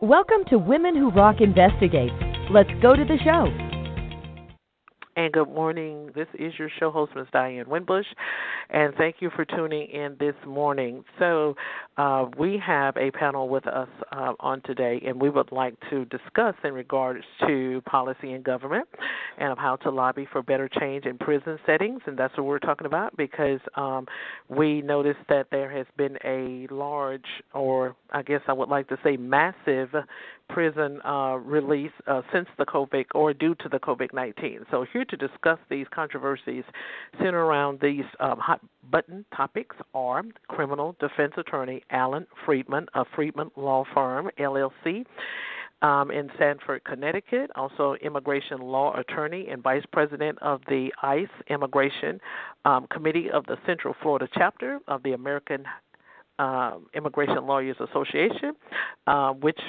Welcome to Women Who Rock Investigates. Let's go to the show. And good morning. This is your show host, Ms. Diane Winbush, and thank you for tuning in this morning. So we have a panel with us on today, and we would like to discuss in regards to policy and government and how to lobby for better change in prison settings, and that's what we're talking about because we noticed that there has been a large, or I guess I would like to say massive, prison release since the COVID or due to the COVID-19. So here to discuss these controversies center around these hot button topics are criminal defense attorney Alan Friedman of Friedman Law Firm, LLC, in Sanford, Connecticut, also immigration law attorney and vice president of the ICE Immigration Committee of the Central Florida chapter of the American Immigration Lawyers Association, which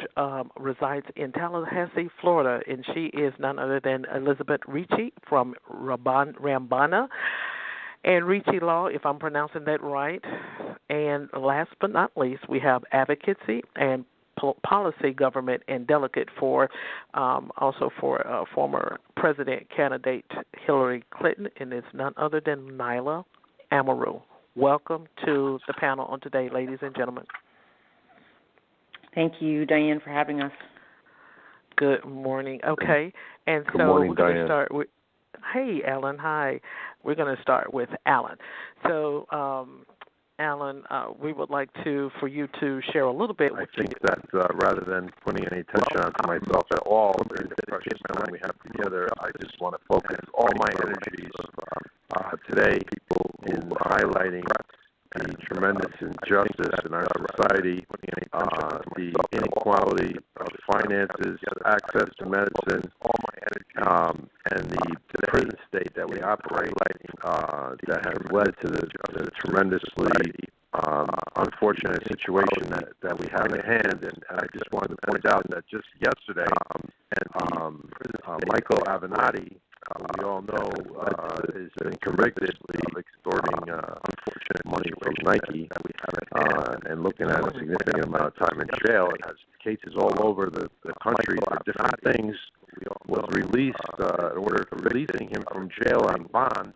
resides in Tallahassee, Florida, and she is none other than Elizabeth Ricci from Rambana and Ricci Law, if I'm pronouncing that right. And last but not least, we have advocacy and policy government and delegate for also for former president candidate Hillary Clinton, and it's none other than Nyla Amaru. Welcome to the panel on today, ladies and gentlemen. Thank you, Diane, for having us. Good morning. Okay, and Good so morning, we're going to Diane. start with. Hey, Alan. Hi. We're going to start with Alan. So, Alan, we would like for you to share a little bit. I think that rather than putting any attention onto myself at all in the precious time we have together, I just want to focus all my energies today in highlighting the tremendous injustice in our society, the inequality of finances, access to medicine, and the prison state that we operate that has led to the tremendously unfortunate situation that we have at hand. And I just wanted to point out that just yesterday, Michael Avenatti, we all know, has been convicted of extorting unfortunate money from Nike and looking at a significant amount of time in jail. It has cases all over the country for different things. Was released, in order for releasing him from jail on bond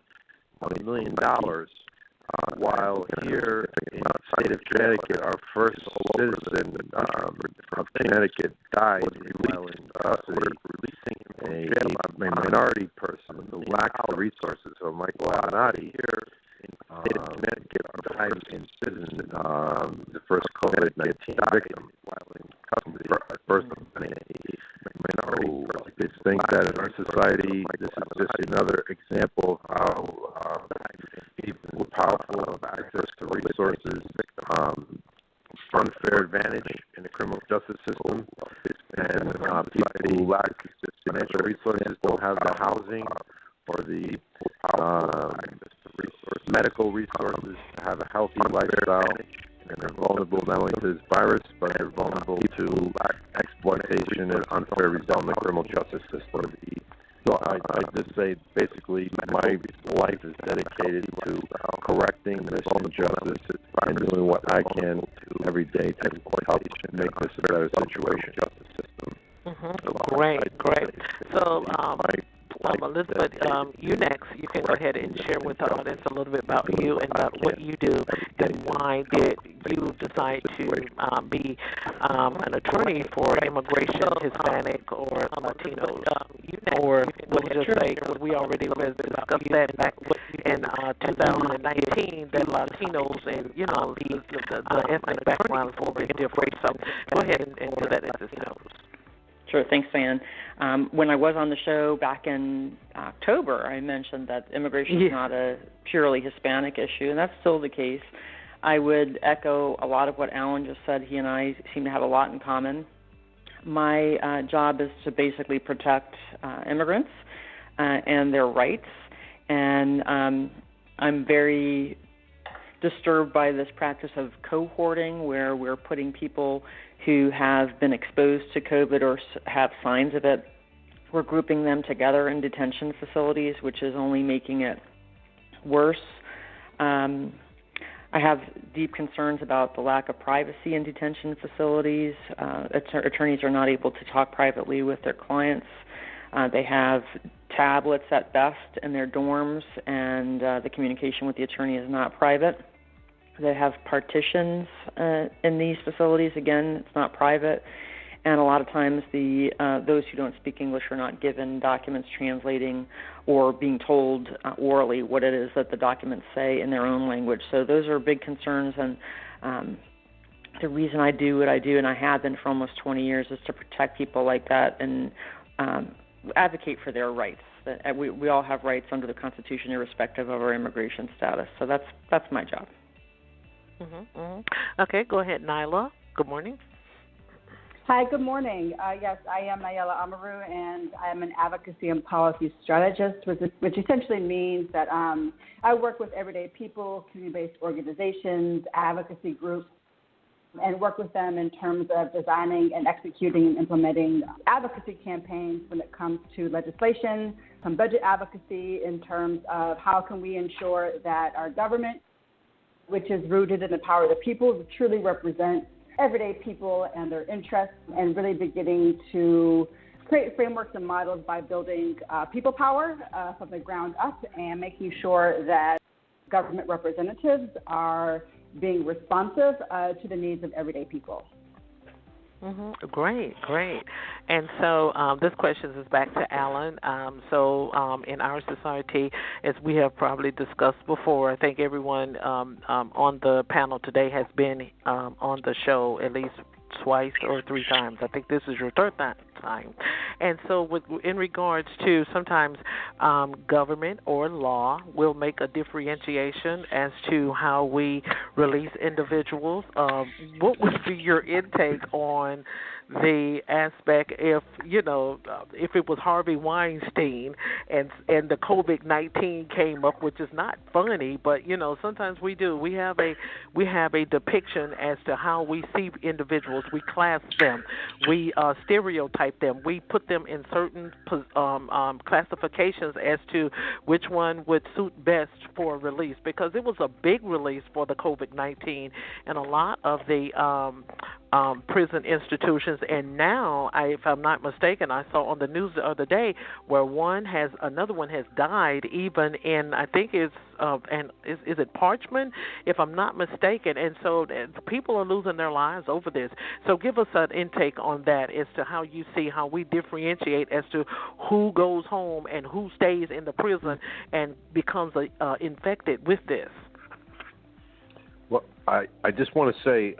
of $1 million, while here in the state of Connecticut, our first citizen of Connecticut died while in custody. A minority person who lacked the resources. So Michael Avenatti here in the state of Connecticut died in prison, the first COVID-19 victim while in custody. First of many. I just think that in our society, this is just another example of how people with powerful have access to resources, unfair advantage in the criminal justice system, and people who lack financial resources don't have the housing or the medical resources to have a healthy lifestyle, and they're vulnerable not only to this virus, but they're vulnerable to exploitation and unfair result in the criminal justice system. So I just say basically my life is dedicated to correcting this injustice and doing what I can every day to help make this a better situation. Great. So, Elizabeth, you next. You can go ahead and share with the audience a little bit about you and about what you do and why did you decide to be an attorney for immigration, Hispanic, or Latino, or we'll just say, because we already discussed that back in 2019, that Latinos and, the ethnic backgrounds are a little bit different. So go ahead and put that into notes. Sure. Thanks, Diane. When I was on the show back in October, I mentioned that immigration is not a purely Hispanic issue, and that's still the case. I would echo a lot of what Alan just said. He and I seem to have a lot in common. My job is to basically protect immigrants and their rights, and I'm very disturbed by this practice of cohorting, where we're putting people who have been exposed to COVID or have signs of it, we're grouping them together in detention facilities, which is only making it worse. I I have deep concerns about the lack of privacy in detention facilities. Attorneys are not able to talk privately with their clients. They have tablets at best in their dorms, and the communication with the attorney is not private. They have partitions in these facilities. Again, it's not private. And a lot of times those who don't speak English are not given documents translating or being told orally what it is that the documents say in their own language. So those are big concerns, and the reason I do what I do, and I have been for almost 20 years, is to protect people like that and advocate for their rights. We all have rights under the Constitution irrespective of our immigration status. So that's my job. Mm-hmm, mm-hmm. Okay, go ahead, Nyla. Good morning. Hi, good morning. Yes, I am Nayela Amaru, and I am an advocacy and policy strategist, which essentially means that I work with everyday people, community-based organizations, advocacy groups, and work with them in terms of designing and executing and implementing advocacy campaigns when it comes to legislation, some budget advocacy in terms of how can we ensure that our government, which is rooted in the power of the people, truly represents everyday people and their interests, and really beginning to create frameworks and models by building people power from the ground up and making sure that government representatives are being responsive to the needs of everyday people. Mm-hmm. Great. And so this question is back to Alan. So in our society, as we have probably discussed before, I think everyone on the panel today has been on the show at least twice or three times. I think this is your third time. And so in regards to sometimes government or law will make a differentiation as to how we release individuals. What would be your intake on the aspect if it was Harvey Weinstein and the COVID-19 came up, which is not funny, but sometimes we have a depiction as to how we see individuals. We class them, we stereotype them, we put them in certain classifications as to which one would suit best for release, because it was a big release for the COVID-19 and a lot of the prison institutions. And now, if I'm not mistaken, I saw on the news the other day where another one has died, even in, I think is it Parchment, if I'm not mistaken. And so people are losing their lives over this. So give us an intake on that as to how you see how we differentiate as to who goes home and who stays in the prison and becomes infected with this. Well, I just want to say,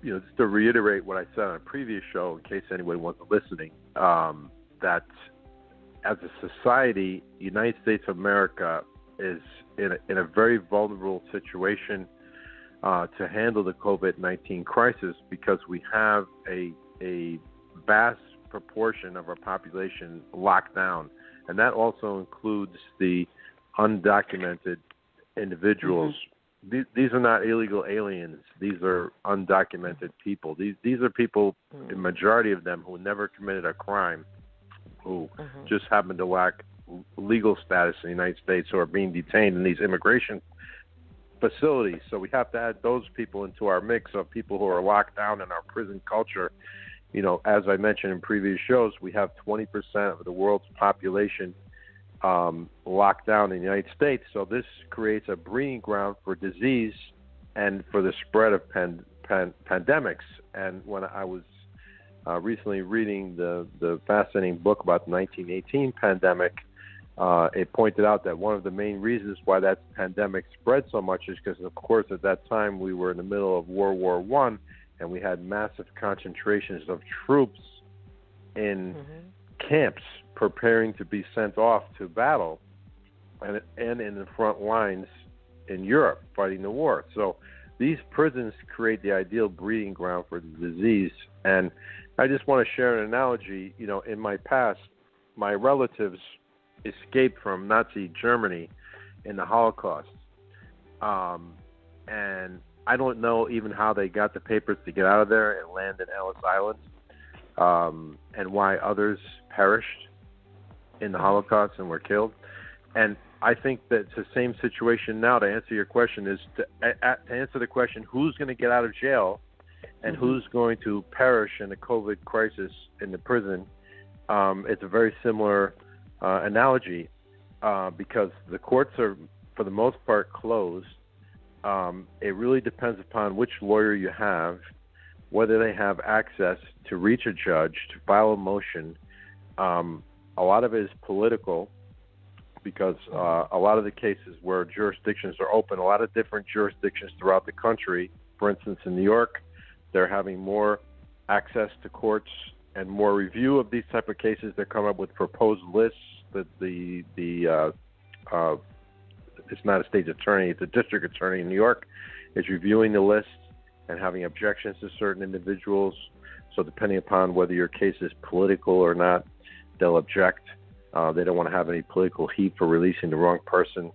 just to reiterate what I said on a previous show, in case anyone wasn't listening, that as a society, the United States of America is in a very vulnerable situation to handle the COVID-19 crisis, because we have a vast proportion of our population locked down, and that also includes the undocumented individuals. Mm-hmm. These are not illegal aliens. These are undocumented people. These are people, the majority of them, who never committed a crime, who just happen to lack legal status in the United States, who are being detained in these immigration facilities. So we have to add those people into our mix of people who are locked down in our prison culture. As I mentioned in previous shows, we have 20% of the world's population locked down in the United States. So this creates a breeding ground for disease and for the spread of pandemics. And when I was recently reading the fascinating book about the 1918 pandemic, it pointed out that one of the main reasons why that pandemic spread so much is because, of course, at that time we were in the middle of World War I, and we had massive concentrations of troops in camps preparing to be sent off to battle and in the front lines in Europe fighting the war. So these prisons create the ideal breeding ground for the disease. And I just want to share an analogy. In my past, my relatives escaped from Nazi Germany in the Holocaust. And I don't know even how they got the papers to get out of there and land in Ellis Island, and why others perished in the Holocaust and were killed. And I think that it's the same situation now. To answer your question is to answer the question, who's going to get out of jail and who's going to perish in the COVID crisis in the prison. It's a very similar analogy because the courts are, for the most part, closed. It really depends upon which lawyer you have, whether they have access to reach a judge, to file a motion. A lot of it is political because a lot of the cases where jurisdictions are open, a lot of different jurisdictions throughout the country, for instance, in New York, they're having more access to courts and more review of these type of cases. They come up with proposed lists that it's not a state attorney, it's a district attorney in New York is reviewing the list and having objections to certain individuals. So depending upon whether your case is political or not, they'll object. They don't want to have any political heat for releasing the wrong person.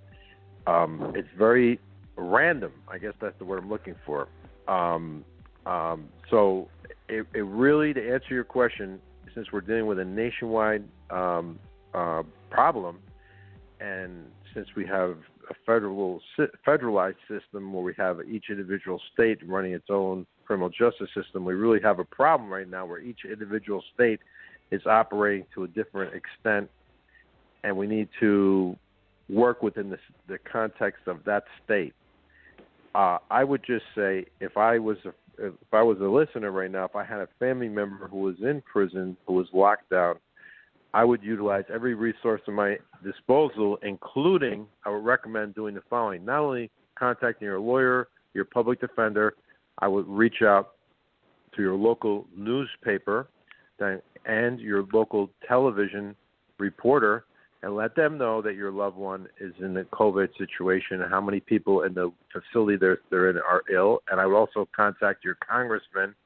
It's very random. I guess that's the word I'm looking for. So it really, to answer your question, since we're dealing with a nationwide problem, and since we have a federalized system where we have each individual state running its own criminal justice system, we really have a problem right now where each individual state is operating to a different extent, and we need to work within the context of that state. I would just say if I was a listener right now, if I had a family member who was in prison, who was locked down, I would utilize every resource at my disposal, including I would recommend doing the following. Not only contacting your lawyer, your public defender, I would reach out to your local newspaper and your local television reporter and let them know that your loved one is in the COVID situation and how many people in the facility they're in are ill. And I would also contact your congressman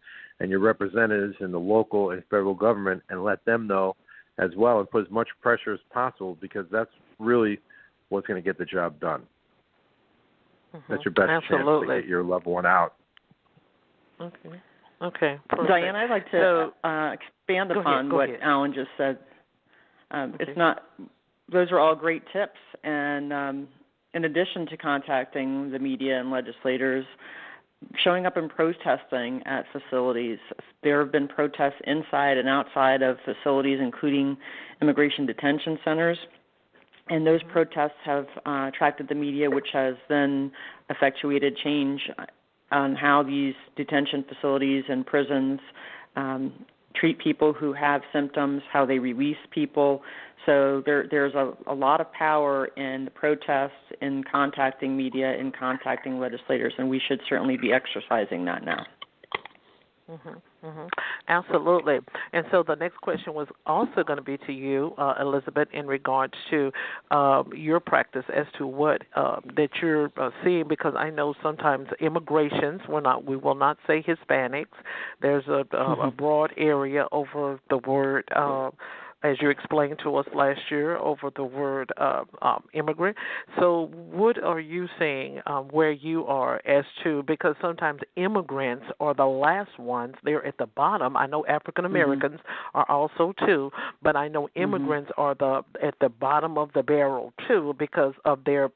and your representatives in the local and federal government and let them know as well, and put as much pressure as possible, because that's really what's going to get the job done. Mm-hmm. That's your best chance to get your loved one out. Okay. Perfect. Diane, I'd like to expand upon what Alan just said. It's not; those are all great tips, and in addition to contacting the media and legislators, showing up and protesting at facilities. There have been protests inside and outside of facilities, including immigration detention centers, and those protests have attracted the media, which has then effectuated change on how these detention facilities and prisons treat people who have symptoms, how they release people. So there's a lot of power in the protests, in contacting media, in contacting legislators, and we should certainly be exercising that now. Absolutely. And so the next question was also going to be to you, Elizabeth, in regards to your practice as to what that you're seeing, because I know sometimes immigrations, we will not say Hispanics. There's a broad area over the word as you explained to us last year, over the word immigrant. So what are you saying where you are as to, because sometimes immigrants are the last ones, they're at the bottom. I know African Americans are also too, but I know immigrants are at the bottom of the barrel too, because of their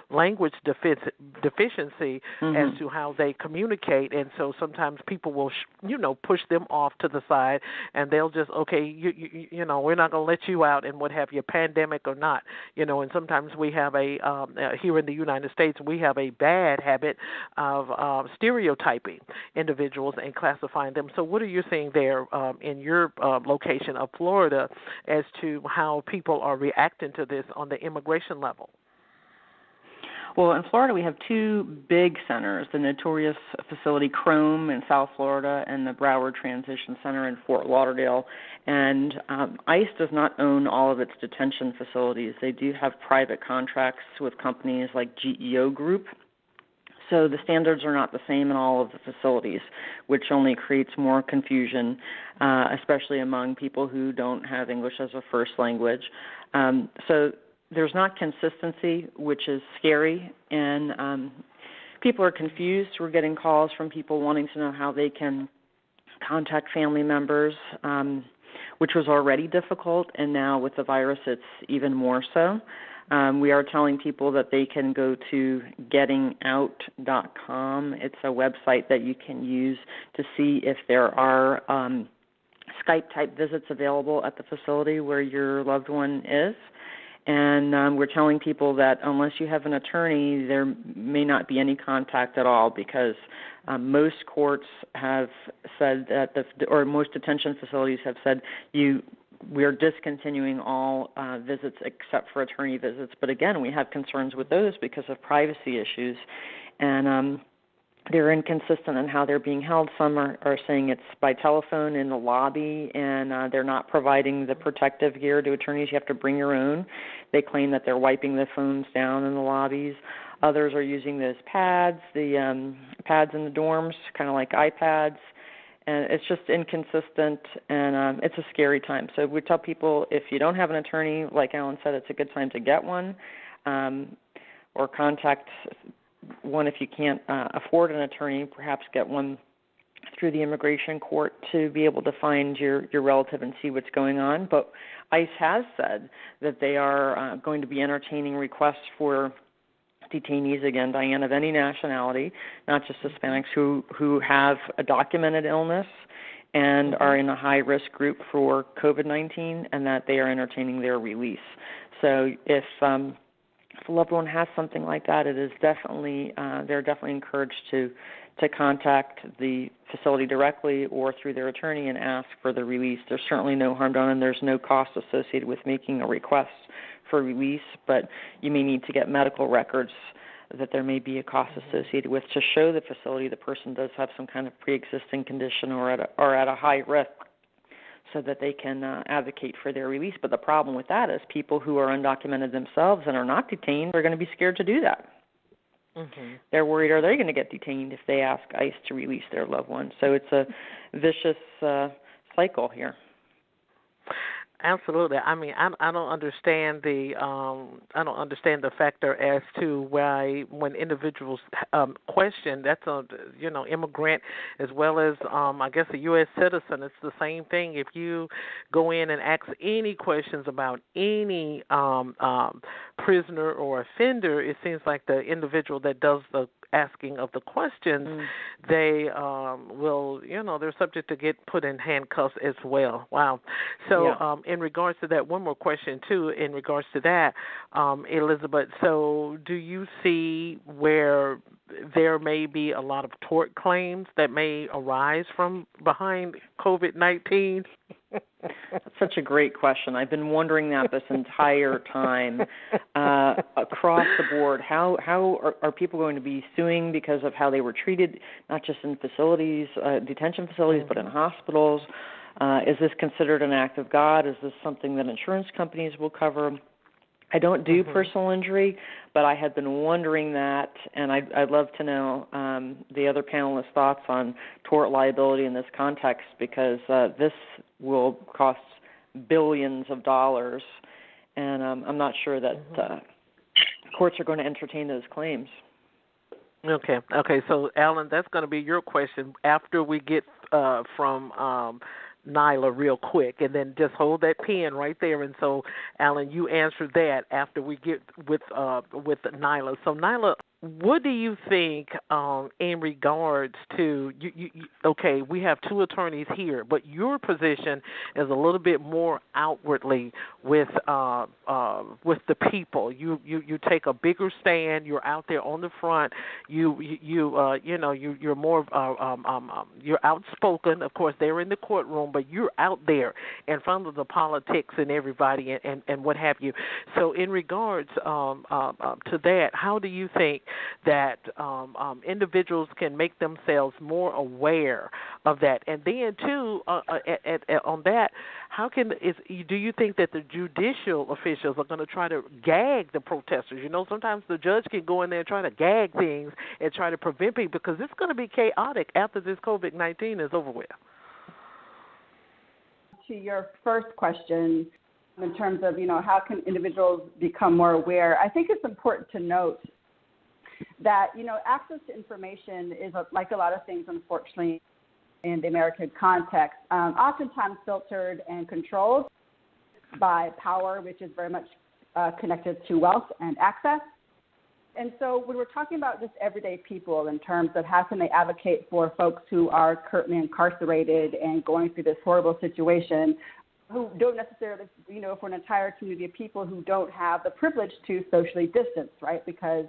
language deficiency as to how they communicate. And so sometimes people will, push them off to the side, and they'll just, okay, you know, we're not going to let you out, and what have you, pandemic or not, and sometimes we have here in the United States, we have a bad habit of stereotyping individuals and classifying them. So what are you seeing there in your location of Florida as to how people are reacting to this on the immigration level? Well, in Florida, we have two big centers, the notorious facility Chrome in South Florida and the Broward Transition Center in Fort Lauderdale. And ICE does not own all of its detention facilities. They do have private contracts with companies like GEO Group. So the standards are not the same in all of the facilities, which only creates more confusion, especially among people who don't have English as a first language. So there's not consistency, which is scary, and people are confused. We're getting calls from people wanting to know how they can contact family members, which was already difficult, and now with the virus it's even more so. We are telling people that they can go to gettingout.com. It's a website that you can use to see if there are Skype-type visits available at the facility where your loved one is. And we're telling people that unless you have an attorney, there may not be any contact at all, because most courts have said that, or most detention facilities have said, we're discontinuing all visits except for attorney visits. But again, we have concerns with those because of privacy issues. And they're inconsistent in how they're being held. Some are saying it's by telephone in the lobby, and they're not providing the protective gear to attorneys. You have to bring your own. They claim that they're wiping the phones down in the lobbies. Others are using those pads, the pads in the dorms, kind of like iPads. And it's just inconsistent, and it's a scary time. So we tell people, if you don't have an attorney, like Alan said, it's a good time to get one, or contact one if you can't afford an attorney. Perhaps get one through the immigration court to be able to find your relative and see what's going on. But ICE has said that they are going to be entertaining requests for detainees, again, Diane, of any nationality, not just Hispanics, who have a documented illness and are in a high-risk group for COVID-19, and that they are entertaining their release. So if a loved one has something like that, it is definitely they're definitely encouraged to contact the facility directly or through their attorney and ask for the release. There's certainly no harm done, and there's no cost associated with making a request for release, but you may need to get medical records that there may be a cost associated with to show the facility the person does have some kind of pre-existing condition or at a high risk, so that they can advocate for their release. But the problem with that is people who are undocumented themselves and are not detained are going to be scared to do that. Mm-hmm. They're worried, are they going to get detained if they ask ICE to release their loved one? So it's a vicious cycle here. Absolutely. I mean, I don't understand the factor as to why when individuals question, that's a immigrant as well as I guess a U.S. citizen. It's the same thing. If you go in and ask any questions about any prisoner or offender, it seems like the individual that does the asking of the questions, they will, they're subject to get put in handcuffs as well. Wow. So in regards to that, one more question too, in regards to that, Elizabeth, so do you see where there may be a lot of tort claims that may arise from behind COVID-19? That's such a great question. I've been wondering that this entire time. Across the board, how are people going to be suing because of how they were treated, not just in facilities, detention facilities, but in hospitals? Is this considered an act of God? Is this something that insurance companies will cover? I don't do personal injury, but I had been wondering that, and I'd love to know the other panelists' thoughts on tort liability in this context, because this will cost billions of dollars, and I'm not sure that courts are going to entertain those claims. Okay. So, Alan, that's going to be your question after we get from Nyla real quick, and then just hold that pen right there. And so, Alan, you answer that after we get with Nyla. So, Nyla, what do you think in regards to okay, we have two attorneys here, but your position is a little bit more outwardly with the people. You take a bigger stand. You're out there on the front. You're more you're outspoken. Of course, they're in the courtroom, but you're out there in front of the politics and everybody and what have you. So, in regards to that, how do you think that individuals can make themselves more aware of that? And then, too, on that, do you think that the judicial officials are going to try to gag the protesters? Sometimes the judge can go in there and try to gag things and try to prevent people, because it's going to be chaotic after this COVID-19 is over with. To your first question, in terms of, how can individuals become more aware, I think it's important to note that, access to information is, like a lot of things, unfortunately, in the American context, oftentimes filtered and controlled by power, which is very much connected to wealth and access. And so when we're talking about just everyday people in terms of how can they advocate for folks who are currently incarcerated and going through this horrible situation, who don't necessarily, for an entire community of people who don't have the privilege to socially distance, right, because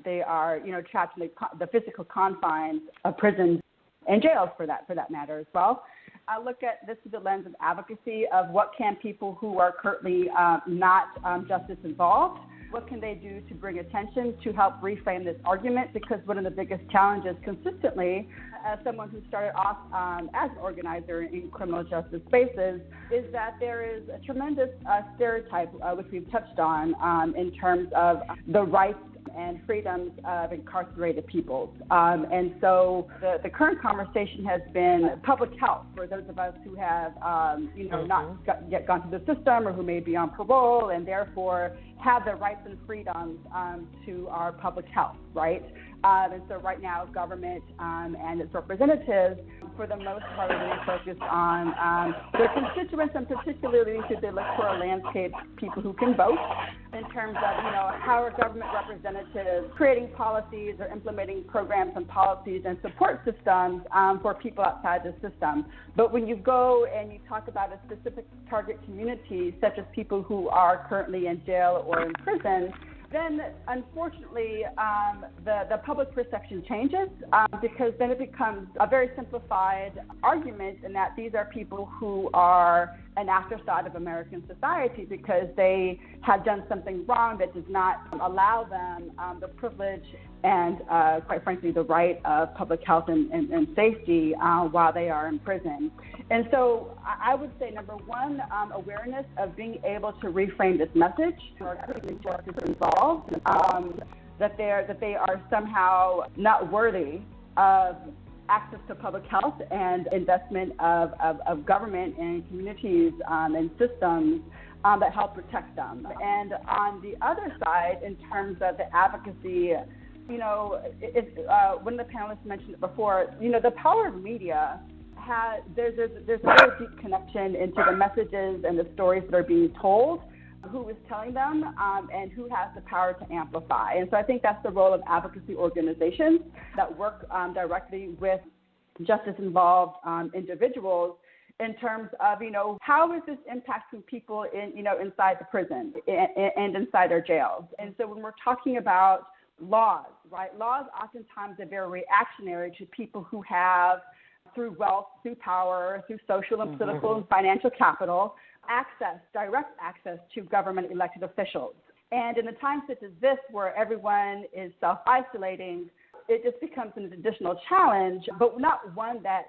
they are, trapped in the physical confines of prisons and jails for that matter as well. I look at this through the lens of advocacy of what can people who are currently not justice involved, what can they do to bring attention to help reframe this argument? Because one of the biggest challenges consistently, as someone who started off as an organizer in criminal justice spaces, is that there is a tremendous stereotype, which we've touched on, in terms of the rights and freedoms of incarcerated peoples. And so the current conversation has been public health for those of us who have, not yet gone through the system or who may be on parole and therefore have the rights and freedoms to our public health, right? And so right now, government and its representatives, for the most part, are really focused on their constituents, and particularly should they look for a landscape people who can vote in terms of, how are government representatives creating policies or implementing programs and policies and support systems for people outside the system. But when you go and you talk about a specific target community, such as people who are currently in jail or in prison, then unfortunately the public perception changes because then it becomes a very simplified argument in that these are people who are an afterthought of American society because they have done something wrong that does not allow them the privilege and, quite frankly, the right of public health and safety while they are in prison. And so I would say, number one, awareness of being able to reframe this message or justice involved, that they are somehow not worthy of access to public health and investment of government and communities and systems that help protect them. And on the other side, in terms of the advocacy, one of the panelists mentioned it before, the power of media there's a very deep connection into the messages and the stories that are being told, who is telling them, and who has the power to amplify. And so I think that's the role of advocacy organizations that work directly with justice-involved individuals in terms of, how is this impacting people inside the prison and inside our jails. And so when we're talking about laws, right, laws oftentimes are very reactionary to people who have, through wealth, through power, through social and political and financial capital, direct access to government elected officials. And in a time such as this, where everyone is self-isolating, it just becomes an additional challenge, but not one that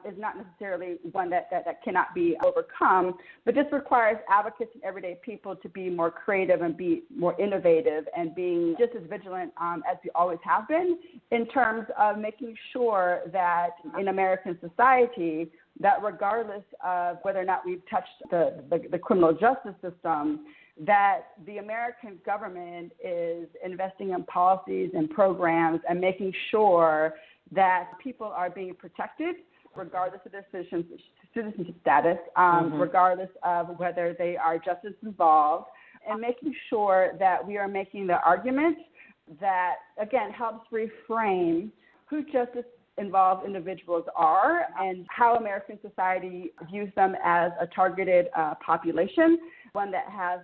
is not necessarily one that cannot be overcome, but just requires advocates and everyday people to be more creative and be more innovative and being just as vigilant as we always have been in terms of making sure that in American society, that regardless of whether or not we've touched the criminal justice system, that the American government is investing in policies and programs and making sure that people are being protected regardless of their citizenship status, regardless of whether they are justice involved, and making sure that we are making the argument that, again, helps reframe who justice involved individuals are and how American society views them as a targeted population, one that has,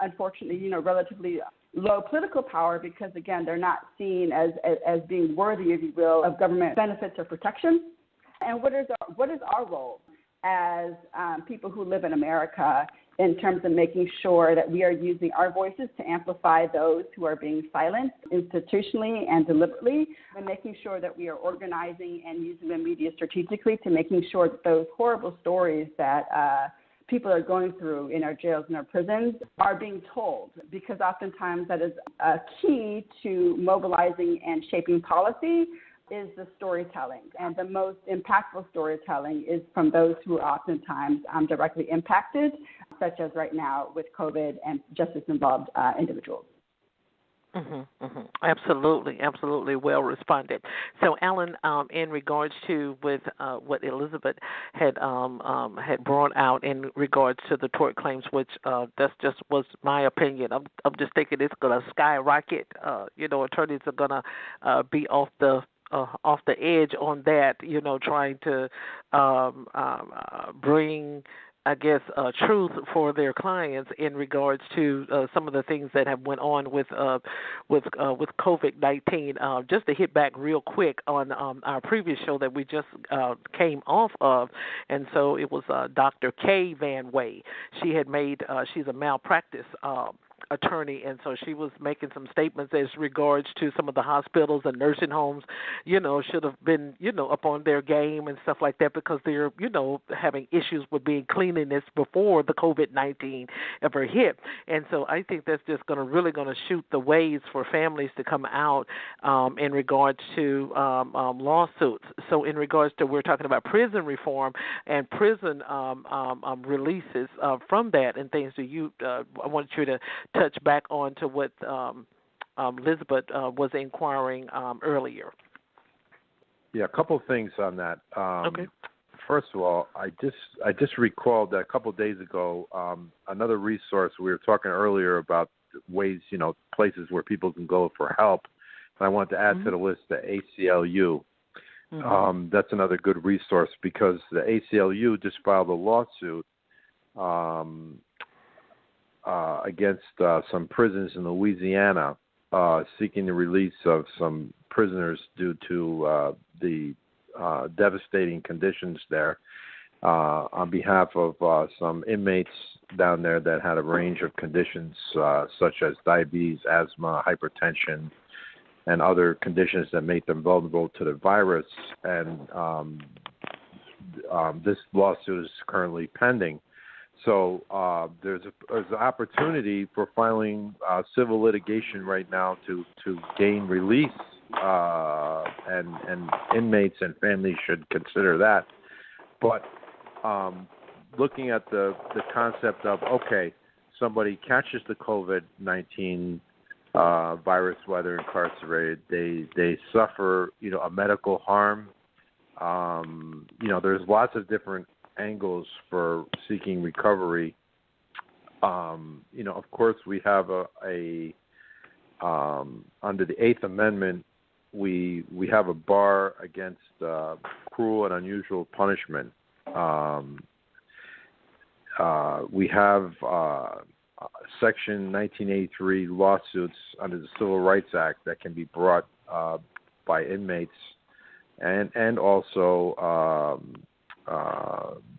unfortunately, relatively low political power because, again, they're not seen as being worthy, if you will, of government benefits or protection. And what is our role as people who live in America in terms of making sure that we are using our voices to amplify those who are being silenced institutionally and deliberately, and making sure that we are organizing and using the media strategically to making sure that those horrible stories that people are going through in our jails and our prisons are being told, because oftentimes that is a key to mobilizing and shaping policy is the storytelling. And the most impactful storytelling is from those who are oftentimes directly impacted, such as right now with COVID and justice-involved individuals. Absolutely, well responded. So, Alan, in regards to with what Elizabeth had brought out in regards to the tort claims, which that's just was my opinion. I'm just thinking it's going to skyrocket. Attorneys are going to be off the edge on that. Trying to bring, I guess, truth for their clients in regards to some of the things that have went on with COVID-19. Just to hit back real quick on our previous show that we just came off of, and so it was Dr. Kay Van Way. She had made she's a malpractice attorney, and so she was making some statements as regards to some of the hospitals and nursing homes, should have been, up on their game and stuff like that, because they're, having issues with being cleanliness before the COVID-19 ever hit. And so I think that's just really going to shoot the ways for families to come out in regards to lawsuits. So in regards to, we're talking about prison reform and prison releases from that and things. I want you to touch back on to what Elizabeth was inquiring earlier. Yeah, a couple of things on that. Okay. First of all, I just recalled that a couple of days ago, another resource, we were talking earlier about ways, places where people can go for help. And I wanted to add to the list the ACLU. That's another good resource, because the ACLU just filed a lawsuit against some prisons in Louisiana, seeking the release of some prisoners due to the devastating conditions there, on behalf of some inmates down there that had a range of conditions such as diabetes, asthma, hypertension, and other conditions that make them vulnerable to the virus. And this lawsuit is currently pending. So there's an opportunity for filing civil litigation right now to gain release, and inmates and families should consider that. But looking at the concept of, okay, somebody catches the COVID-19 virus while they're incarcerated, they suffer, a medical harm. There's lots of different angles for seeking recovery. Of course, we have a under the Eighth Amendment, we have a bar against cruel and unusual punishment. We have Section 1983 lawsuits under the Civil Rights Act that can be brought by inmates, and also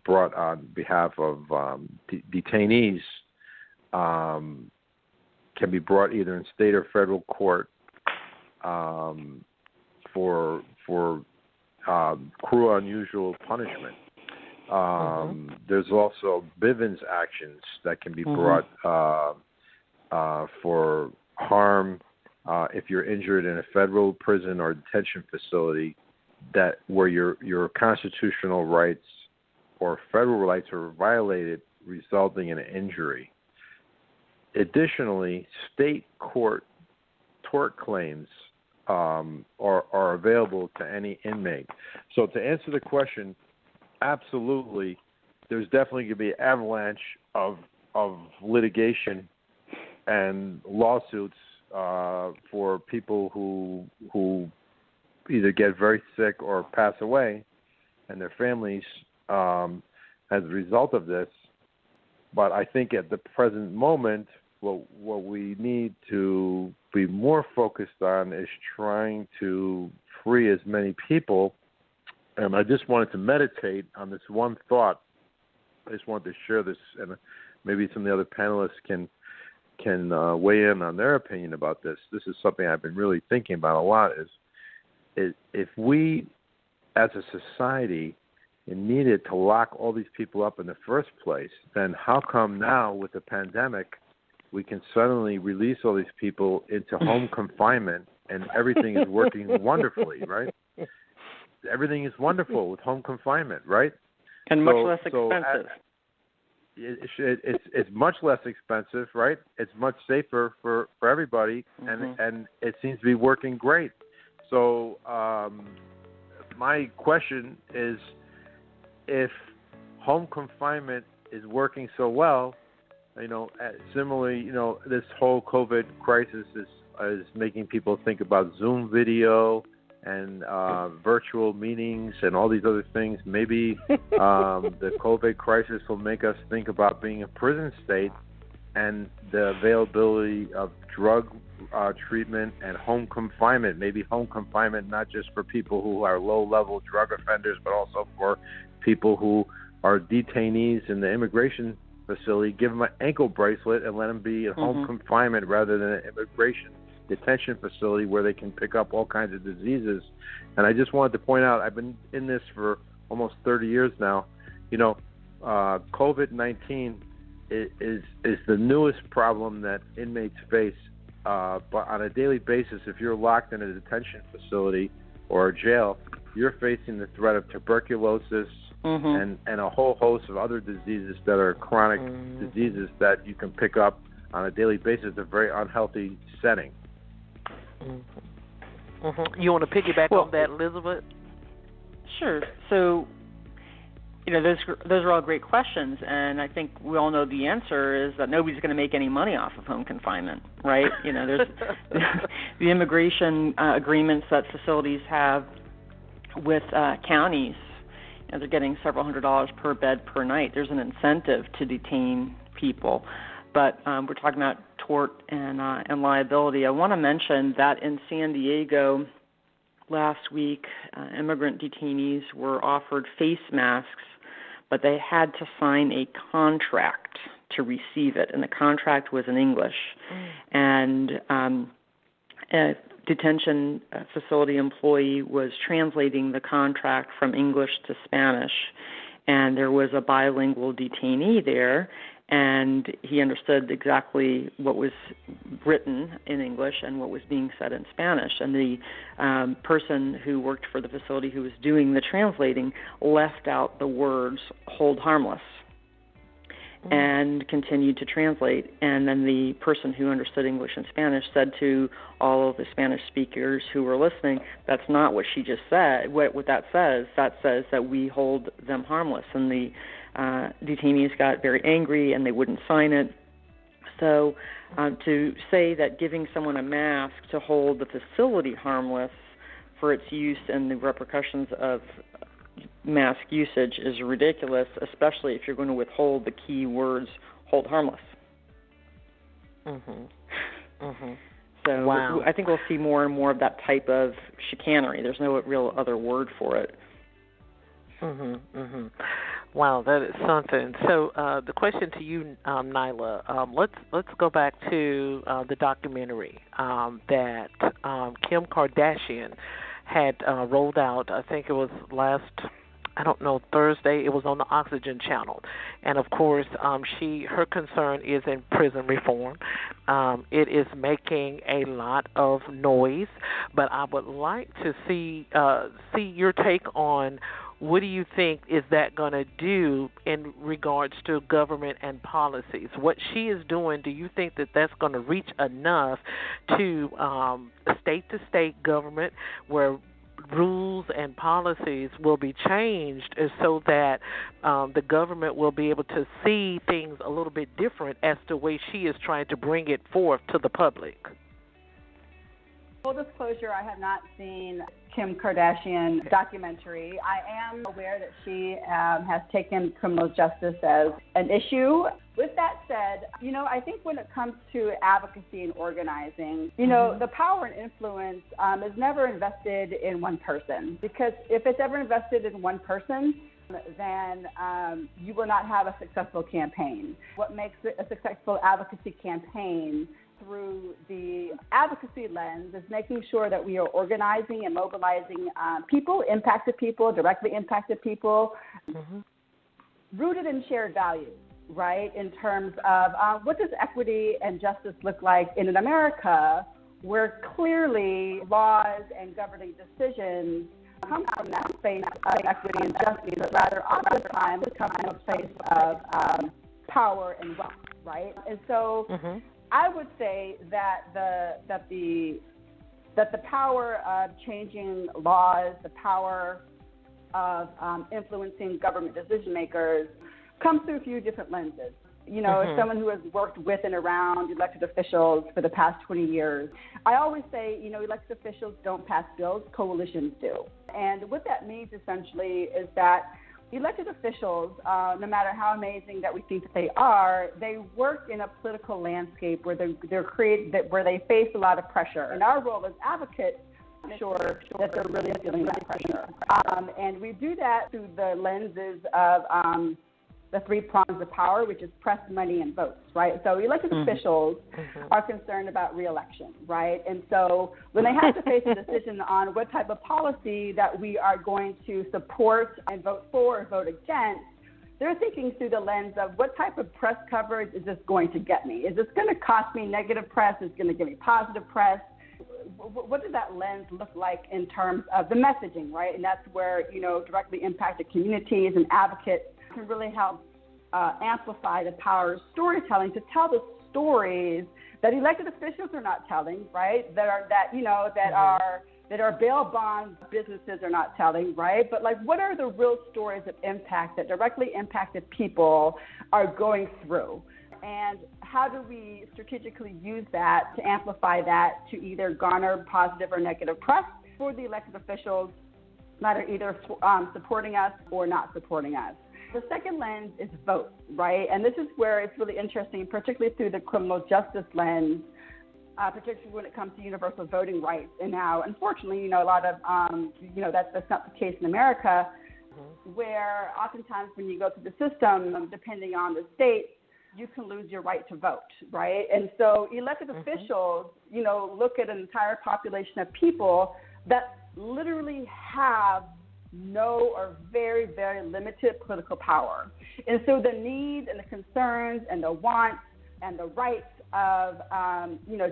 brought on behalf of detainees, can be brought either in state or federal court for cruel, unusual punishment. There's also Bivens actions that can be brought for harm if you're injured in a federal prison or detention facility, that where your constitutional rights or federal rights are violated, resulting in an injury. Additionally, state court tort claims are available to any inmate. So to answer the question, absolutely, there's definitely going to be an avalanche of litigation and lawsuits for people who either get very sick or pass away, and their families as a result of this. But I think at the present moment, what we need to be more focused on is trying to free as many people. And I just wanted to meditate on this one thought. I just wanted to share this, and maybe some of the other panelists can weigh in on their opinion about this. This is something I've been really thinking about a lot, is if we as a society needed to lock all these people up in the first place, then how come now with the pandemic we can suddenly release all these people into home confinement and everything is working wonderfully, right? Everything is wonderful with home confinement, right? And much less expensive. it's much less expensive, right? It's much safer for everybody, and it seems to be working great. So my question is, if home confinement is working so well, similarly, this whole COVID crisis is making people think about Zoom video and virtual meetings and all these other things. Maybe the COVID crisis will make us think about being a prison state, and the availability of drug treatment and home confinement. Maybe home confinement not just for people who are low-level drug offenders, but also for people who are detainees in the immigration facility. Give them an ankle bracelet and let them be in home confinement rather than an immigration detention facility where they can pick up all kinds of diseases. And I just wanted to point out, I've been in this for almost 30 years now. COVID-19 is the newest problem that inmates face. But on a daily basis, if you're locked in a detention facility or a jail, you're facing the threat of tuberculosis and a whole host of other diseases that are chronic diseases that you can pick up on a daily basis in a very unhealthy setting. You want to piggyback on that, Elizabeth? Sure. So, those are all great questions, and I think we all know the answer is that nobody's going to make any money off of home confinement, right? There's the immigration agreements that facilities have with counties. They're getting several $100s per bed per night. There's an incentive to detain people, but we're talking about tort and liability. I want to mention that in San Diego last week, immigrant detainees were offered face masks, but they had to sign a contract to receive it, and the contract was in English. And a detention facility employee was translating the contract from English to Spanish, and there was a bilingual detainee there, and he understood exactly what was written in English and what was being said in Spanish. And the person who worked for the facility who was doing the translating left out the words "hold harmless" and continued to translate. And then the person who understood English and Spanish said to all of the Spanish speakers who were listening, "That's not what she just said. What that says that we hold them harmless." And the detainees got very angry and they wouldn't sign it. So to say that giving someone a mask to hold the facility harmless for its use and the repercussions of mask usage is ridiculous, especially if you're going to withhold the key words "hold harmless." So wow. I think we'll see more and more of that type of chicanery. There's no real other word for it. Wow, that is something. So the question to you, Nyla, let's go back to the documentary that Kim Kardashian had rolled out. I think it was Thursday. It was on the Oxygen Channel, and of course, her concern is in prison reform. It is making a lot of noise, but I would like to see your take on. What do you think is that going to do in regards to government and policies? What she is doing, do you think that that's going to reach enough to state-to-state government where rules and policies will be changed so that the government will be able to see things a little bit different as the way she is trying to bring it forth to the public? Full disclosure, I have not seen Kim Kardashian documentary. I am aware that she has taken criminal justice as an issue. With that said, I think when it comes to advocacy and organizing, the power and influence is never invested in one person, because if it's ever invested in one person, then you will not have a successful campaign. What makes it a successful advocacy campaign through the advocacy lens is making sure that we are organizing and mobilizing people, directly impacted people, rooted in shared values, right, in terms of what does equity and justice look like in an America where clearly laws and governing decisions come from that space of equity and justice, but rather oftentimes come from a place of power and wealth, right? And so I would say that the power of changing laws, the power of influencing government decision makers comes through a few different lenses. You know, as someone who has worked with and around elected officials for the past 20 years, I always say, you know, elected officials don't pass bills, coalitions do. And what that means essentially is that elected officials, no matter how amazing that we think that they are, they work in a political landscape where where they face a lot of pressure. And our role as advocates is to make sure that they're really feeling that pressure. And we do that through the lenses of the three prongs of power, which is press, money, and votes, right? So elected officials are concerned about re-election, right? And so when they have to face a decision on what type of policy that we are going to support and vote for or vote against, they're thinking through the lens of what type of press coverage is this going to get me? Is this going to cost me negative press? Is it going to give me positive press? What does that lens look like in terms of the messaging, right? And that's where, you know, directly impacted communities and advocates can really help amplify the power of storytelling to tell the stories that elected officials are not telling, right? That are bail bond businesses are not telling, right? But like, what are the real stories of impact that directly impacted people are going through? And how do we strategically use that to amplify that to either garner positive or negative press for the elected officials that are either supporting us or not supporting us? The second lens is vote, right? And this is where it's really interesting, particularly through the criminal justice lens, particularly when it comes to universal voting rights. And now, unfortunately, you know, a lot of, that's not the case in America, where oftentimes when you go through the system, depending on the state, you can lose your right to vote, right? And so elected officials, you know, look at an entire population of people that literally have no or very, very limited political power. And so the needs and the concerns and the wants and the rights of,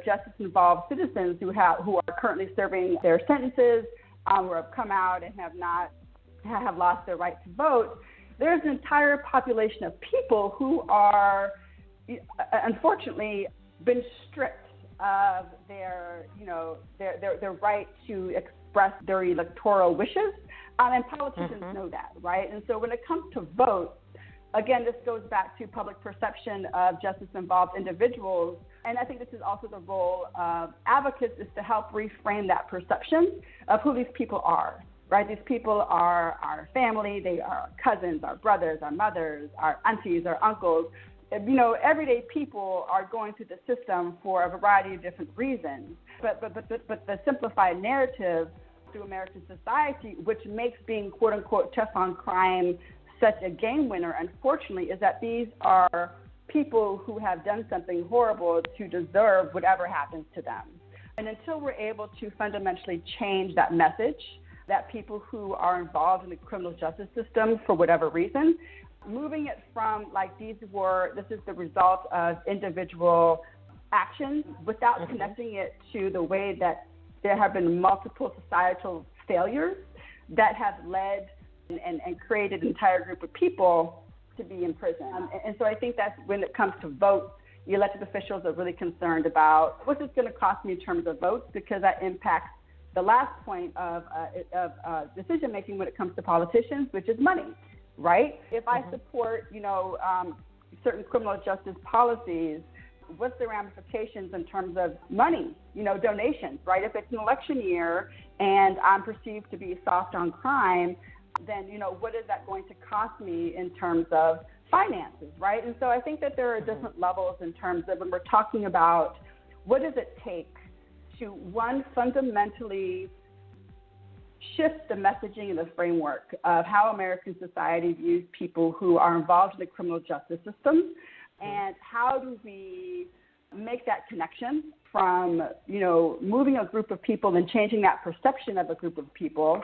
justice-involved citizens who are currently serving their sentences, who have come out and have lost their right to vote, there's an entire population of people who are, unfortunately, been stripped of their right to express their electoral wishes. And politicians know that, right? And so when it comes to votes, again, this goes back to public perception of justice-involved individuals. And I think this is also the role of advocates, is to help reframe that perception of who these people are, right? These people are our family. They are our cousins, our brothers, our mothers, our aunties, our uncles. You know, everyday people are going through the system for a variety of different reasons. But the simplified narrative through American society, which makes being quote-unquote tough on crime such a game winner, unfortunately, is that these are people who have done something horrible to deserve whatever happens to them. And until we're able to fundamentally change that message, that people who are involved in the criminal justice system for whatever reason, moving it from like this is the result of individual actions without connecting it to the way that there have been multiple societal failures that have led and created an entire group of people to be in prison. And so I think that's when it comes to votes, the elected officials are really concerned about what's this going to cost me in terms of votes, because that impacts the last point of decision making when it comes to politicians, which is money, right? If I support, certain criminal justice policies, what's the ramifications in terms of money, donations, right? If it's an election year and I'm perceived to be soft on crime, then, what is that going to cost me in terms of finances, right? And so I think that there are different levels in terms of when we're talking about what does it take to, one, fundamentally shift the messaging and the framework of how American society views people who are involved in the criminal justice system, and how do we make that connection from, moving a group of people and changing that perception of a group of people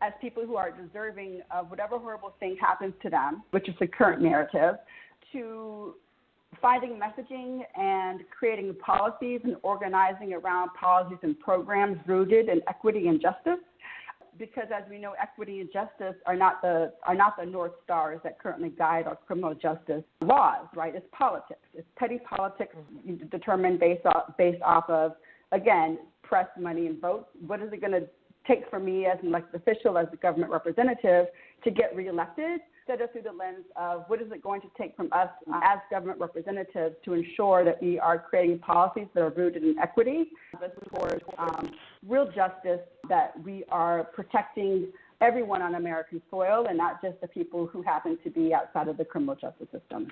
as people who are deserving of whatever horrible thing happens to them, which is the current narrative, to finding messaging and creating policies and organizing around policies and programs rooted in equity and justice because as we know, equity and justice are not the North Stars that currently guide our criminal justice laws, right? It's politics. It's petty politics determined based off of, again, press, money, and votes. What is it going to take for me as an elected official, as a government representative, to get reelected? Instead of through the lens of what is it going to take from us as government representatives to ensure that we are creating policies that are rooted in equity, towards real justice, that we are protecting everyone on American soil and not just the people who happen to be outside of the criminal justice system.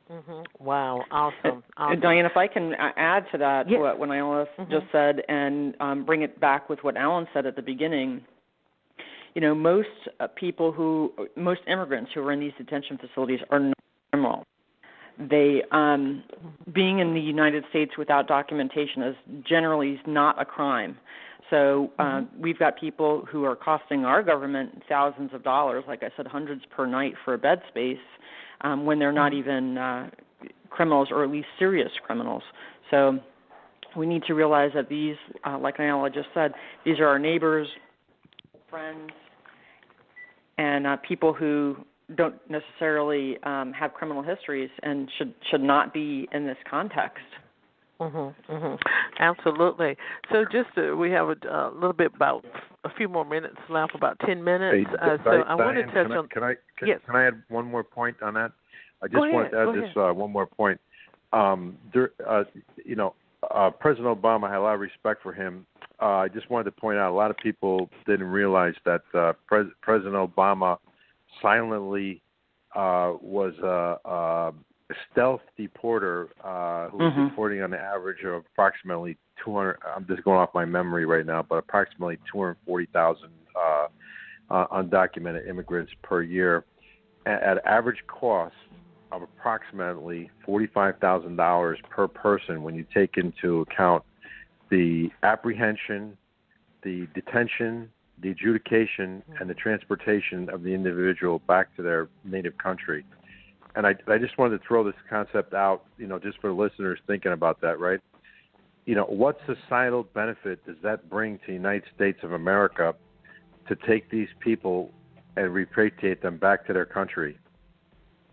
Mm-hmm. Wow, awesome. Diane, if I can add to that, yes. what Ayanna just said, and bring it back with what Alan said at the beginning. Most immigrants who are in these detention facilities are not criminal. They, being in the United States without documentation is generally not a crime. So we've got people who are costing our government thousands of dollars, like I said, hundreds per night for a bed space, when they're not even criminals, or at least serious criminals. So we need to realize that these, like Ayanna just said, these are our neighbors, friends, and people who don't necessarily have criminal histories and should not be in this context. Absolutely. So we have a little bit, about a few more minutes left, about 10 minutes. I want to touch on. Can I add one more point on that? I just wanted to add this one more point. President Obama, I had a lot of respect for him. I just wanted to point out, a lot of people didn't realize that President Obama silently was a stealth deporter who was deporting on the average of approximately 200. I'm just going off my memory right now, but approximately 240,000 undocumented immigrants per year at average cost of approximately $45,000 per person when you take into account the apprehension, the detention, the adjudication, and the transportation of the individual back to their native country. And I just wanted to throw this concept out, just for listeners thinking about that, right? What societal benefit does that bring to the United States of America to take these people and repatriate them back to their country?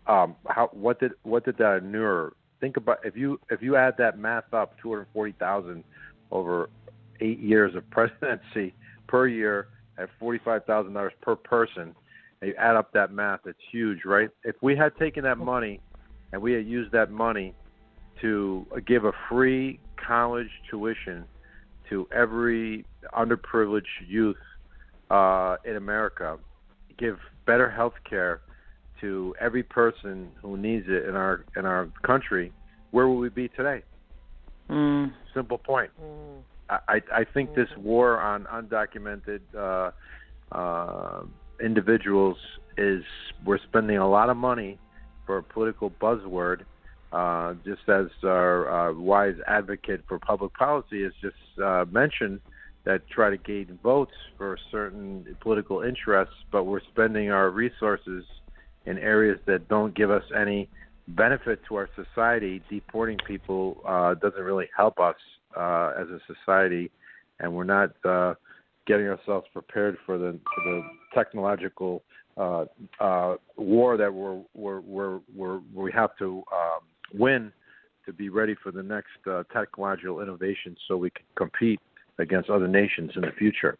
What did that inure? Think about if you add that math up, 240,000 over 8 years of presidency per year at $45,000 per person, and you add up that math, it's huge, right? If we had taken that money and we had used that money to give a free college tuition to every underprivileged youth in America, give better health care to every person who needs it in our country, where would we be today? Simple point. I think this war on undocumented individuals we're spending a lot of money for a political buzzword, just as our wise advocate for public policy has just mentioned, that try to gain votes for certain political interests, but we're spending our resources in areas that don't give us any benefit to our society. Deporting people doesn't really help us as a society, and we're not getting ourselves prepared for the technological war that we have to win to be ready for the next technological innovation, so we can compete against other nations in the future.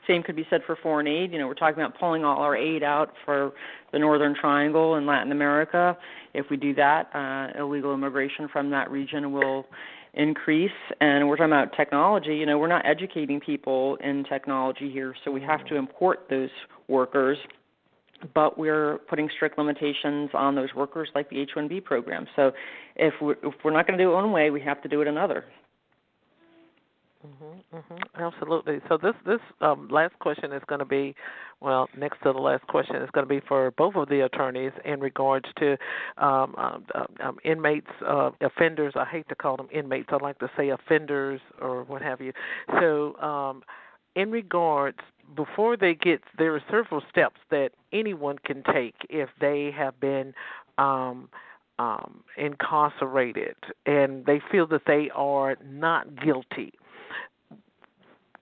Same could be said for foreign aid. We're talking about pulling all our aid out for the Northern Triangle and Latin America. If we do that, illegal immigration from that region will increase. And we're talking about technology. We're not educating people in technology here, so we have to import those workers. But we're putting strict limitations on those workers, like the H-1B program. So if we're not going to do it one way, we have to do it another. Absolutely. So this last question is going to be, next to the last question is going to be for both of the attorneys in regards to inmates, offenders. I hate to call them inmates. I like to say offenders or what have you. So in regards, before they get, there are several steps that anyone can take if they have been incarcerated and they feel that they are not guilty.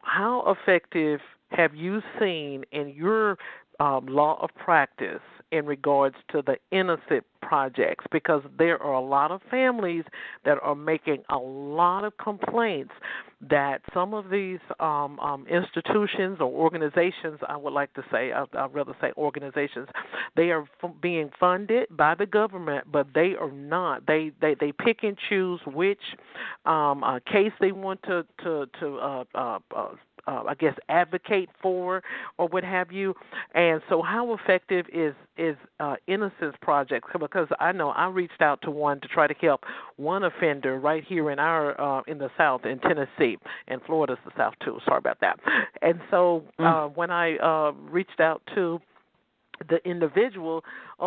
How effective have you seen in your law of practice in regards to the innocent projects? Because there are a lot of families that are making a lot of complaints that some of these institutions or organizations, I would like to say, I'd rather say organizations, they are being funded by the government, but they are not. They pick and choose which case they want to I guess advocate for or what have you. And so how effective is Innocence Project? Because I know I reached out to one to try to help one offender right here in our in the South, in Tennessee, and Florida's the South too. Sorry about that. And so when I reached out to the individual,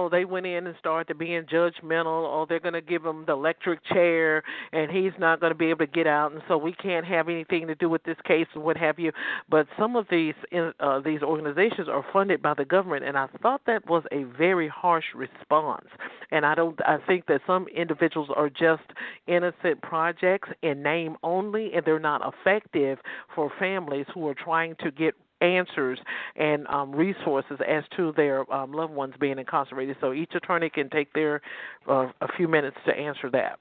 they went in and started being judgmental. They're going to give him the electric chair, and he's not going to be able to get out, and so we can't have anything to do with this case and what have you. But some of these organizations are funded by the government, and I thought that was a very harsh response. And I think that some individuals are just innocent projects in name only, and they're not effective for families who are trying to get answers and resources as to their loved ones being incarcerated. So each attorney can take their a few minutes to answer that.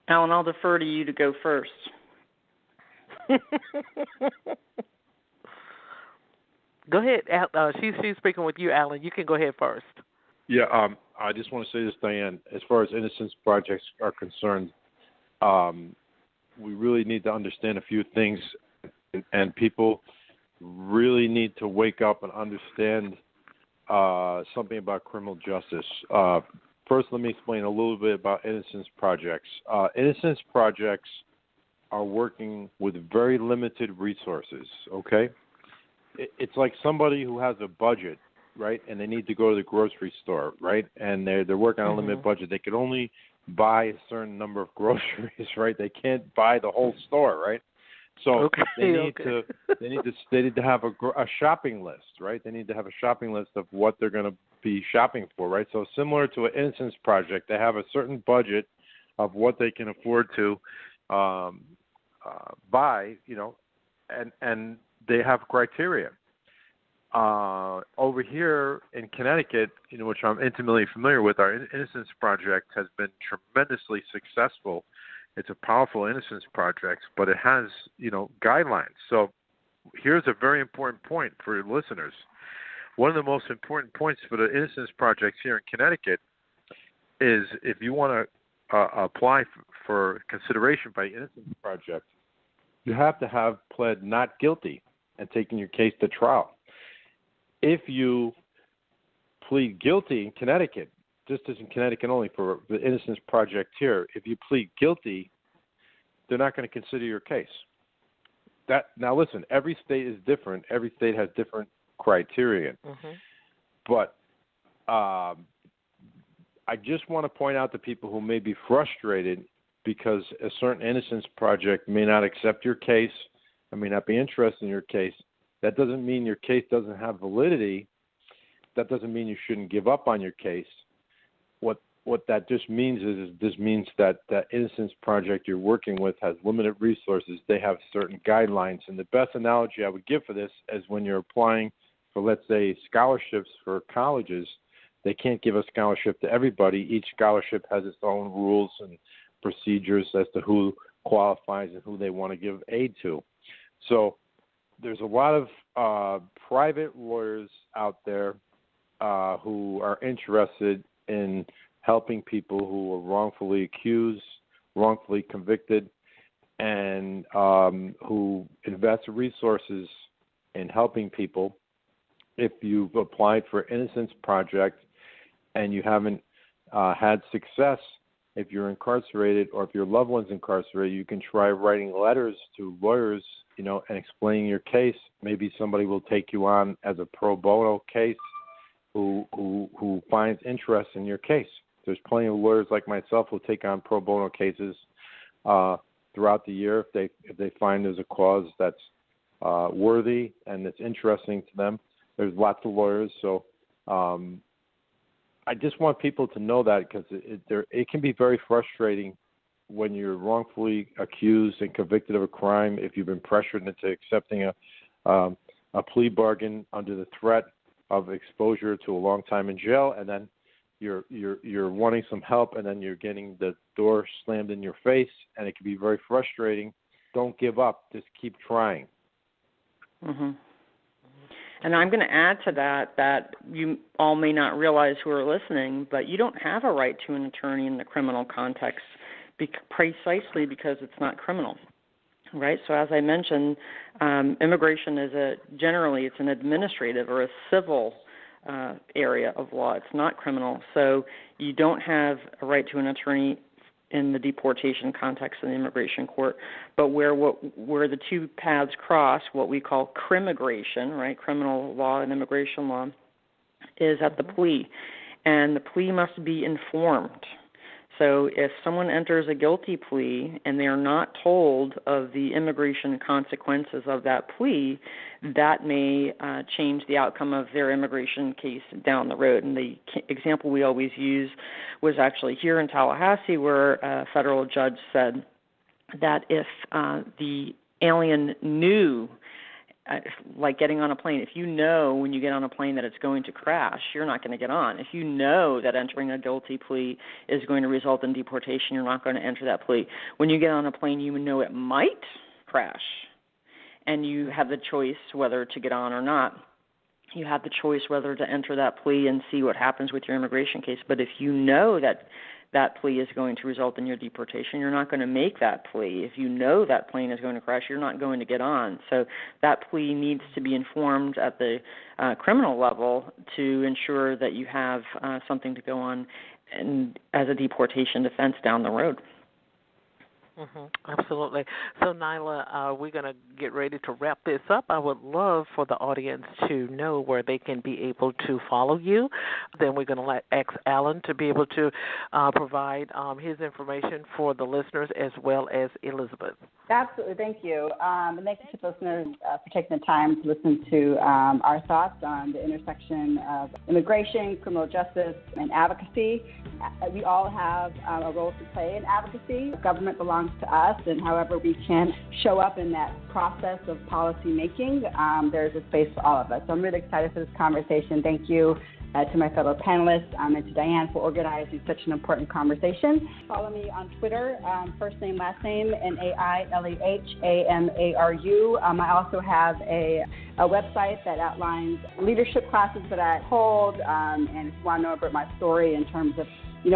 Alan, I'll defer to you to go first. Go ahead. She's speaking with you, Alan. You can go ahead first. Yeah, I just want to say this, Diane. As far as innocence projects are concerned, we really need to understand a few things, and people really need to wake up and understand something about criminal justice. First, let me explain a little bit about innocence projects. Innocence projects are working with very limited resources, okay? It's like somebody who has a budget, right, and they need to go to the grocery store, right, and they're working on a limited budget. They can only buy a certain number of groceries, right? They can't buy the whole store, right? So they need to have a shopping list, right? They need to have a shopping list of what they're going to be shopping for, right? So similar to an innocence project, they have a certain budget of what they can afford to buy, and they have criteria. Over here in Connecticut, which I'm intimately familiar with, our innocence project has been tremendously successful. It's a powerful innocence project, but it has, guidelines. So here's a very important point for your listeners. One of the most important points for the innocence projects here in Connecticut is if you want to apply for consideration by innocence project, you have to have pled not guilty and taken your case to trial. If you plead guilty in Connecticut, just as in Connecticut only for the Innocence Project here, if you plead guilty, they're not going to consider your case. Now listen, every state is different. Every state has different criteria. But I just want to point out to people who may be frustrated because a certain Innocence Project may not accept your case, or may not be interested in your case. That doesn't mean your case doesn't have validity. That doesn't mean you shouldn't give up on your case. What that just means is this means that the Innocence Project you're working with has limited resources. They have certain guidelines. And the best analogy I would give for this is when you're applying for, let's say, scholarships for colleges, they can't give a scholarship to everybody. Each scholarship has its own rules and procedures as to who qualifies and who they want to give aid to. So there's a lot of private lawyers out there who are interested in helping people who are wrongfully accused, wrongfully convicted, and who invest resources in helping people. If you've applied for Innocence Project and you haven't had success, if you're incarcerated or if your loved one's incarcerated, you can try writing letters to lawyers, and explaining your case. Maybe somebody will take you on as a pro bono case who finds interest in your case. There's plenty of lawyers like myself who take on pro bono cases throughout the year if they find there's a cause that's worthy and it's interesting to them. There's lots of lawyers, so I just want people to know that because it can be very frustrating when you're wrongfully accused and convicted of a crime. If you've been pressured into accepting a plea bargain under the threat of exposure to a long time in jail, and then you're wanting some help, and then you're getting the door slammed in your face, and it can be very frustrating. Don't give up. Just keep trying. Mm-hmm. And I'm going to add to that you all may not realize who are listening, but you don't have a right to an attorney in the criminal context precisely because it's not criminal, right? So as I mentioned, immigration is generally it's an administrative or a civil area of law. It's not criminal. So you don't have a right to an attorney in the deportation context of the immigration court, but where the two paths cross, what we call crimmigration, right, criminal law and immigration law, is at the plea, and the plea must be informed. So if someone enters a guilty plea and they are not told of the immigration consequences of that plea, that may change the outcome of their immigration case down the road. And the example we always use was actually here in Tallahassee, where a federal judge said that if the alien knew, like getting on a plane, if you know when you get on a plane that it's going to crash, you're not going to get on. If you know that entering a guilty plea is going to result in deportation, you're not going to enter that plea. When you get on a plane, you know it might crash, and you have the choice whether to get on or not. You have the choice whether to enter that plea and see what happens with your immigration case. But if you know that plea is going to result in your deportation, you're not going to make that plea. If you know that plane is going to crash, you're not going to get on. So that plea needs to be informed at the criminal level to ensure that you have something to go on and as a deportation defense down the road. Mm-hmm. Absolutely. So, Nyla, we're going to get ready to wrap this up. I would love for the audience to know where they can be able to follow you. Then we're going to ask Alan to be able to provide his information for the listeners as well as Elizabeth. Absolutely. Thank you. And thank you to the listeners for taking the time to listen to our thoughts on the intersection of immigration, criminal justice, and advocacy. We all have a role to play in advocacy. Government belongs to us, and however we can show up in that process of policy making, there's a space for all of us. So I'm really excited for this conversation. Thank you to my fellow panelists and to Diane for organizing such an important conversation. Follow me on Twitter, first name, last name, NAILEHAMARU. I also have a website that outlines leadership classes that I hold, and if you want to know about my story in terms of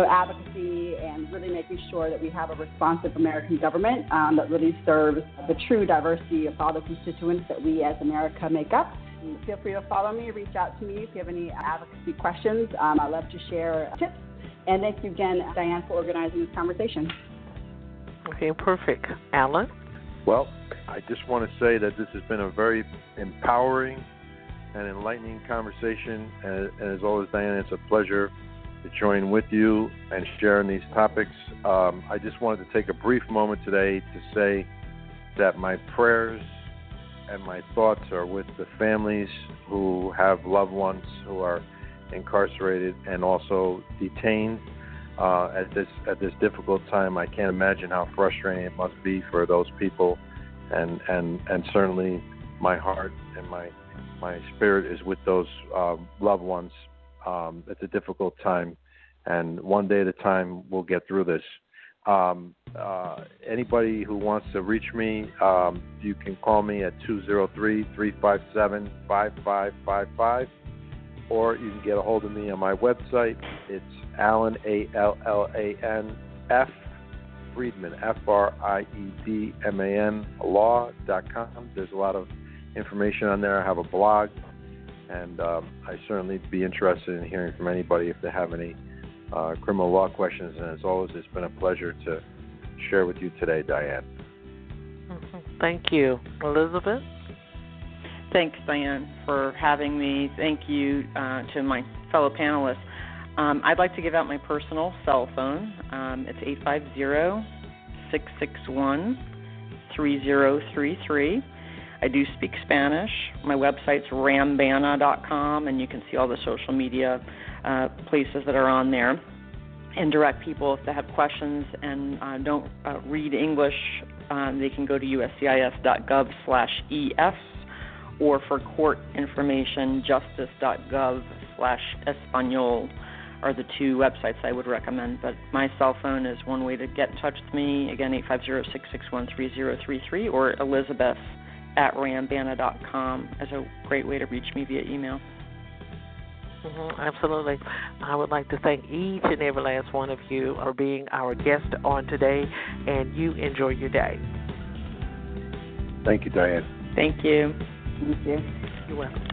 advocacy and really making sure that we have a responsive American government that really serves the true diversity of all the constituents that we as America make up. Feel free to follow me, reach out to me if you have any advocacy questions. I'd love to share tips. And thank you again, Diane, for organizing this conversation. Okay, perfect. Alan? Well, I just want to say that this has been a very empowering and enlightening conversation. And as always, Diane, it's a pleasure to join with you and sharing these topics. I just wanted to take a brief moment today to say that my prayers and my thoughts are with the families who have loved ones who are incarcerated and also detained at this difficult time. I can't imagine how frustrating it must be for those people, and certainly my heart and my spirit is with those loved ones. It's a difficult time, and one day at a time we'll get through this. Anybody who wants to reach me, you can call me at 203-357-5555, or you can get a hold of me on my website. It's Alan, ALLAN, Friedman, FRIEDMAN, law.com. There's a lot of information on there. I have a blog, and I certainly be interested in hearing from anybody if they have any criminal law questions. And as always, it's been a pleasure to share with you today, Diane. Mm-hmm. Thank you. Elizabeth? Thanks, Diane, for having me. Thank you to my fellow panelists. I'd like to give out my personal cell phone. It's 850-661-3033. I do speak Spanish. My website's rambana.com, and you can see all the social media places that are on there, and direct people if they have questions and don't read English. They can go to uscis.gov/ES, or for court information, justice.gov/Espanol are the two websites I would recommend. But my cell phone is one way to get in touch with me. Again, 850-661-3033, or Elizabeth@rambana.com is a great way to reach me via email. Absolutely. I would like to thank each and every last one of you for being our guest on today, and you enjoy your day. Thank you, Diane. Thank you. Thank you. You're welcome.